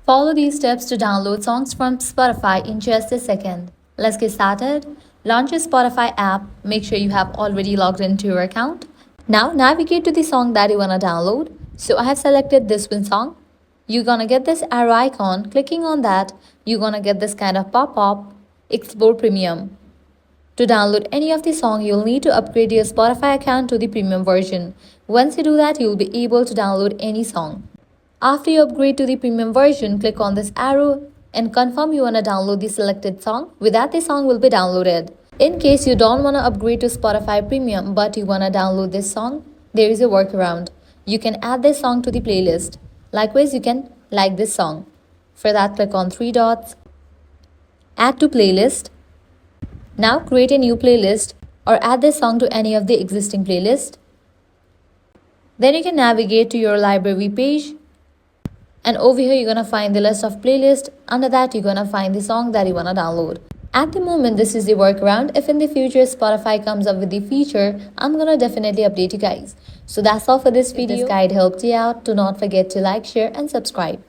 Follow these steps to download songs from Spotify in just a second. Let's get started. Launch your Spotify app. Make sure you have already logged into your account. Now navigate to the song that you want to download. So I have selected this one song. You're gonna get this arrow icon. Clicking on that, you're gonna get this kind of pop-up, Export Premium. To download any of the song, you'll need to upgrade your Spotify account to the premium version. Once you do that, you'll be able to download any song. After you upgrade to the premium version, click on this arrow and confirm you want to download the selected song. With that, the song will be downloaded. In case you don't want to upgrade to Spotify Premium but you want to download this song, there is a workaround. You can add this song to the playlist. Likewise, you can like this song. For that, click on three dots, add to playlist. Now create a new playlist or add this song to any of the existing playlists. Then you can navigate to your library page. And over here, you're going to find the list of playlists. Under that, you're going to find the song that you want to download. At the moment, this is the workaround. If in the future Spotify comes up with the feature, I'm going to definitely update you guys. So that's all for this video. If this guide helped you out, do not forget to like, share and subscribe.